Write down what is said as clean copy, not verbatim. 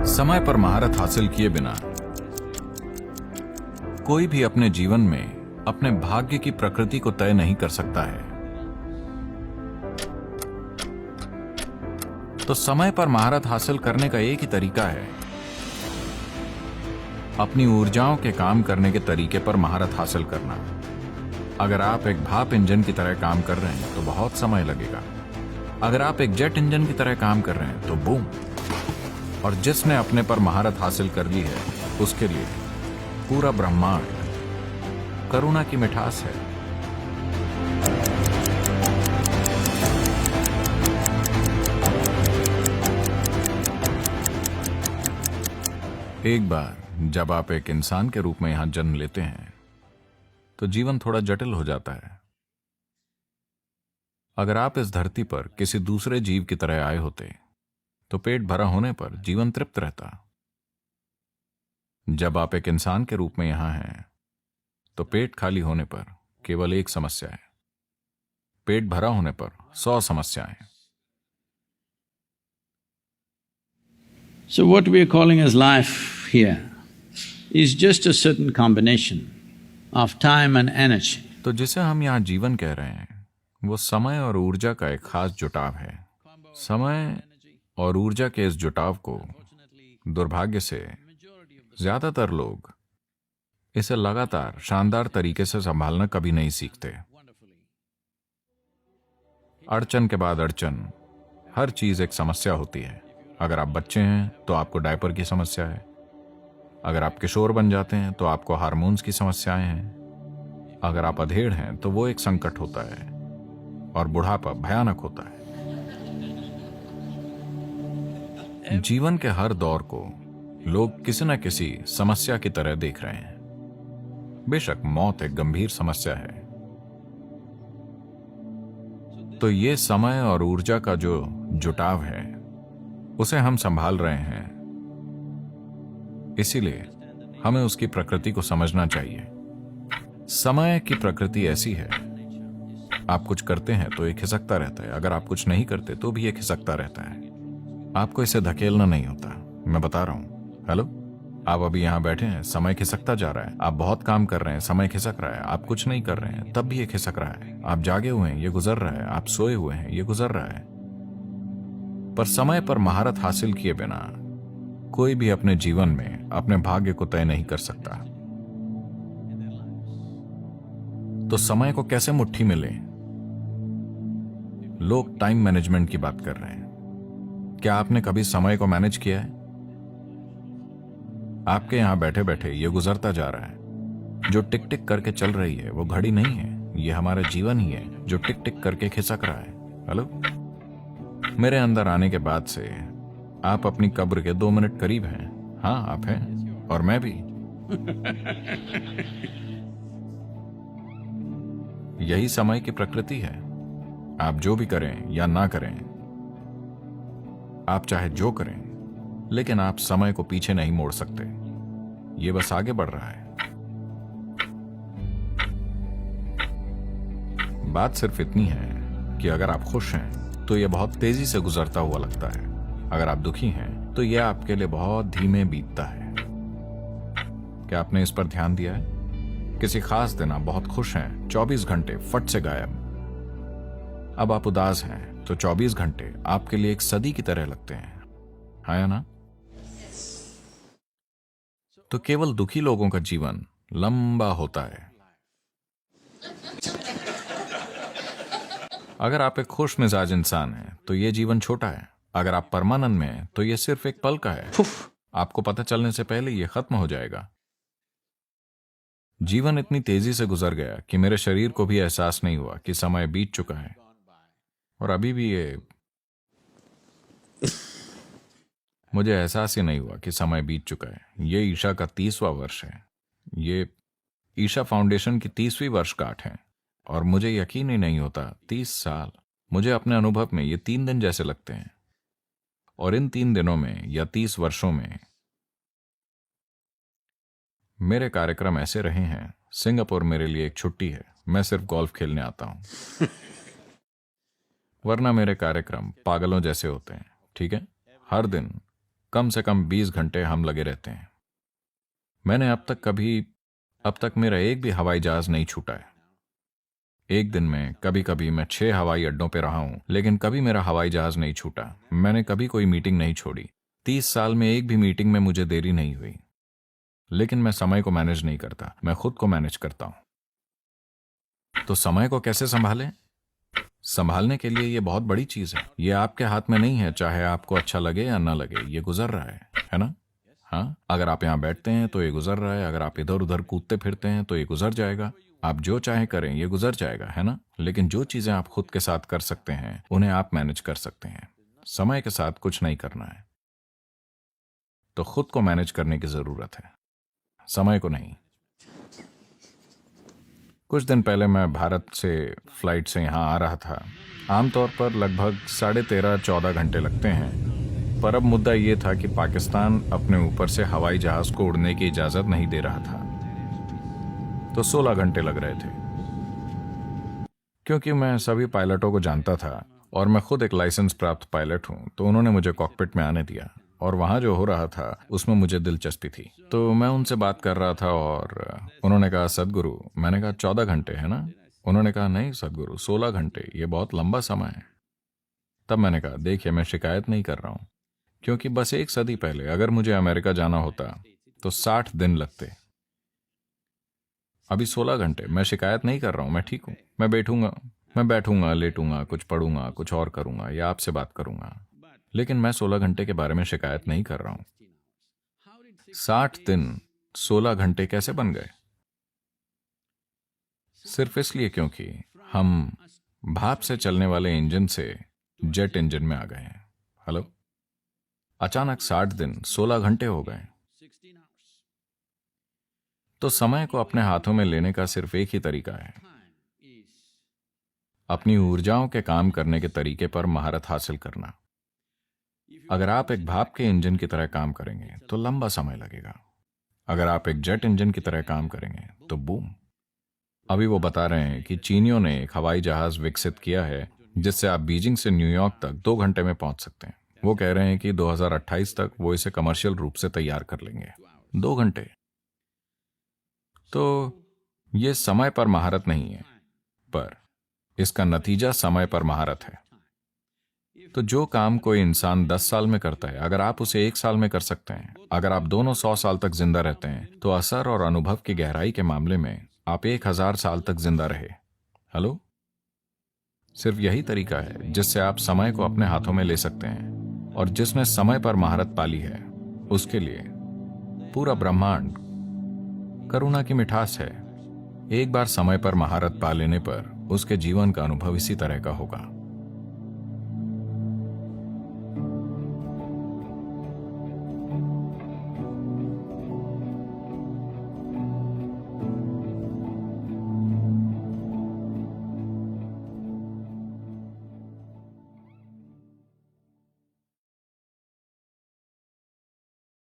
समय पर महारत हासिल किए बिना कोई भी अपने जीवन में अपने भाग्य की प्रकृति को तय नहीं कर सकता है। तो समय पर महारत हासिल करने का एक ही तरीका है, अपनी ऊर्जाओं के काम करने के तरीके पर महारत हासिल करना। अगर आप एक भाप इंजन की तरह काम कर रहे हैं तो बहुत समय लगेगा। अगर आप एक जेट इंजन की तरह काम कर रहे हैं तो बूम। और जिसने अपने पर महारत हासिल कर ली है उसके लिए पूरा ब्रह्मांड करुणा की मिठास है। एक बार जब आप एक इंसान के रूप में यहां जन्म लेते हैं तो जीवन थोड़ा जटिल हो जाता है। अगर आप इस धरती पर किसी दूसरे जीव की तरह आए होते तो पेट भरा होने पर जीवन तृप्त रहता। जब आप एक इंसान के रूप में यहां हैं तो पेट खाली होने पर केवल एक समस्या है, पेट भरा होने पर 100 समस्याएं। So what we are calling as life here is just a certain combination of time and energy. तो जिसे हम यहां जीवन कह रहे हैं वो समय और ऊर्जा का एक खास जुटाव है। समय और ऊर्जा के इस जुटाव को दुर्भाग्य से ज्यादातर लोग इसे लगातार शानदार तरीके से संभालना कभी नहीं सीखते। अड़चन के बाद अड़चन, हर चीज एक समस्या होती है। अगर आप बच्चे हैं तो आपको डायपर की समस्या है, अगर आप किशोर बन जाते हैं तो आपको हार्मोन्स की समस्याएं हैं, अगर आप अधेड़ हैं तो वो एक संकट होता है, और बुढ़ापा भयानक होता है। जीवन के हर दौर को लोग किसी न किसी समस्या की तरह देख रहे हैं। बेशक मौत एक गंभीर समस्या है। तो ये समय और ऊर्जा का जो जुटाव है उसे हम संभाल रहे हैं, इसीलिए हमें उसकी प्रकृति को समझना चाहिए। समय की प्रकृति ऐसी है, आप कुछ करते हैं तो ये खिसकता रहता है, अगर आप कुछ नहीं करते तो भी ये खिसकता रहता है। आपको इसे धकेलना नहीं होता, मैं बता रहा हूं। हेलो, आप अभी यहां बैठे हैं, समय खिसकता जा रहा है। आप बहुत काम कर रहे हैं, समय खिसक रहा है। आप कुछ नहीं कर रहे हैं तब भी ये खिसक रहा है। आप जागे हुए हैं, ये गुजर रहा है। आप सोए हुए हैं, ये गुजर रहा है। पर समय पर महारत हासिल किए बिना कोई भी अपने जीवन में अपने भाग्य को तय नहीं कर सकता। तो समय को कैसे मुट्ठी में लें? लोग टाइम मैनेजमेंट की बात कर रहे हैं। क्या आपने कभी समय को मैनेज किया है? आपके यहां बैठे बैठे ये गुजरता जा रहा है। जो टिक टिक करके चल रही है वो घड़ी नहीं है, ये हमारा जीवन ही है जो टिक टिक करके खिसक रहा है। हेलो, मेरे अंदर आने के बाद से आप अपनी कब्र के 2 मिनट करीब हैं। हाँ, आप हैं और मैं भी। यही समय की प्रकृति है। आप जो भी करें या ना करें, आप चाहे जो करें, लेकिन आप समय को पीछे नहीं मोड़ सकते। ये बस आगे बढ़ रहा है। बात सिर्फ इतनी है कि अगर आप खुश हैं तो ये बहुत तेजी से गुजरता हुआ लगता है। अगर आप दुखी हैं तो यह आपके लिए बहुत धीमे बीतता है। क्या आपने इस पर ध्यान दिया है? किसी खास दिन आप बहुत खुश हैं, 24 घंटे फट से गायब। अब आप उदास हैं तो 24 घंटे आपके लिए एक सदी की तरह लगते हैं। हाँ या ना? तो केवल दुखी लोगों का जीवन लंबा होता है। अगर आप एक खुश मिजाज इंसान हैं तो यह जीवन छोटा है। अगर आप परमानंद में हैं तो यह सिर्फ एक पल का है। आपको पता चलने से पहले यह खत्म हो जाएगा। जीवन इतनी तेजी से गुजर गया कि मेरे शरीर को भी एहसास नहीं हुआ कि समय बीत चुका है, और अभी भी मुझे एहसास ही नहीं हुआ कि समय बीत चुका है। ये ईशा का 30वां वर्ष है। ये ईशा फाउंडेशन की 30वीं वर्षगांठ है, और मुझे यकीन ही नहीं होता 30 साल। मुझे अपने अनुभव में ये 3 दिन जैसे लगते हैं, और इन 3 दिनों में या 30 वर्षों में मेरे कार्यक्रम ऐसे रहे हैं। सिंगापुर मेरे लिए एक छुट्टी है, मैं सिर्फ गोल्फ खेलने आता हूं। वरना मेरे कार्यक्रम पागलों जैसे होते हैं। ठीक है, हर दिन कम से कम 20 घंटे हम लगे रहते हैं। मैंने अब तक मेरा एक भी हवाई जहाज नहीं छूटा है। एक दिन में कभी कभी मैं 6 हवाई अड्डों पे रहा हूं, लेकिन कभी मेरा हवाई जहाज नहीं छूटा। मैंने कभी कोई मीटिंग नहीं छोड़ी। 30 साल में एक भी मीटिंग में मुझे देरी नहीं हुई। लेकिन मैं समय को मैनेज नहीं करता, मैं खुद को मैनेज करता हूं। तो समय को कैसे संभालें? संभालने के लिए ये बहुत बड़ी चीज है। ये आपके हाथ में नहीं है, चाहे आपको अच्छा लगे या ना लगे। ये गुजर रहा है ना? हाँ, अगर आप यहां बैठते हैं तो ये गुजर रहा है, अगर आप इधर उधर कूदते फिरते हैं तो ये गुजर जाएगा। आप जो चाहे करें, ये गुजर जाएगा, है ना? लेकिन जो चीजें आप खुद के साथ कर सकते हैं उन्हें आप मैनेज कर सकते हैं। समय के साथ कुछ नहीं करना है। तो खुद को मैनेज करने की जरूरत है, समय को नहीं। कुछ दिन पहले मैं भारत से फ्लाइट से यहाँ आ रहा था। आमतौर पर लगभग 13.5-14 घंटे लगते हैं, पर अब मुद्दा ये था कि पाकिस्तान अपने ऊपर से हवाई जहाज को उड़ने की इजाजत नहीं दे रहा था, तो 16 घंटे लग रहे थे। क्योंकि मैं सभी पायलटों को जानता था और मैं खुद एक लाइसेंस प्राप्त पायलट हूँ, तो उन्होंने मुझे कॉकपिट में आने दिया और वहां जो हो रहा था उसमें मुझे दिलचस्पी थी। तो मैं उनसे बात कर रहा था और उन्होंने कहा, सदगुरु। मैंने कहा 14 घंटे है ना? उन्होंने कहा, नहीं सदगुरु, 16 घंटे, ये बहुत लंबा समय है। तब मैंने कहा, देखिए मैं शिकायत नहीं कर रहा हूं, क्योंकि बस 1 सदी पहले अगर मुझे अमेरिका जाना होता तो 60 दिन लगते। अभी 16 घंटे। मैं शिकायत नहीं कर रहा हूं, मैं ठीक हूं। मैं बैठूंगा, लेटूंगा, कुछ पढ़ूंगा, कुछ और करूंगा या आपसे बात करूंगा, लेकिन मैं 16 घंटे के बारे में शिकायत नहीं कर रहा हूं। 60 दिन 16 घंटे कैसे बन गए? सिर्फ इसलिए क्योंकि हम भाप से चलने वाले इंजन से जेट इंजन में आ गए हैं। हेलो, अचानक 60 दिन 16 घंटे हो गए। तो समय को अपने हाथों में लेने का सिर्फ एक ही तरीका है, अपनी ऊर्जाओं के काम करने के तरीके पर महारत हासिल करना। अगर आप एक भाप के इंजन की तरह काम करेंगे तो लंबा समय लगेगा। अगर आप एक जेट इंजन की तरह काम करेंगे तो बूम। अभी वो बता रहे हैं कि चीनियों ने एक हवाई जहाज विकसित किया है जिससे आप बीजिंग से न्यूयॉर्क तक 2 घंटे में पहुंच सकते हैं। वो कह रहे हैं कि 2028 तक वो इसे कमर्शियल रूप से तैयार कर लेंगे। 2 घंटे। तो ये समय पर महारत नहीं है, पर इसका नतीजा समय पर महारत है। तो जो काम कोई इंसान 10 साल में करता है, अगर आप उसे 1 साल में कर सकते हैं, अगर आप दोनों 100 साल तक जिंदा रहते हैं, तो असर और अनुभव की गहराई के मामले में आप 1000 साल तक जिंदा रहे। हेलो, सिर्फ यही तरीका है जिससे आप समय को अपने हाथों में ले सकते हैं, और जिसने समय पर महारत पाली है उसके लिए पूरा ब्रह्मांड करुणा की मिठास है। एक बार समय पर महारत पा लेने पर उसके जीवन का अनुभव इसी तरह का होगा।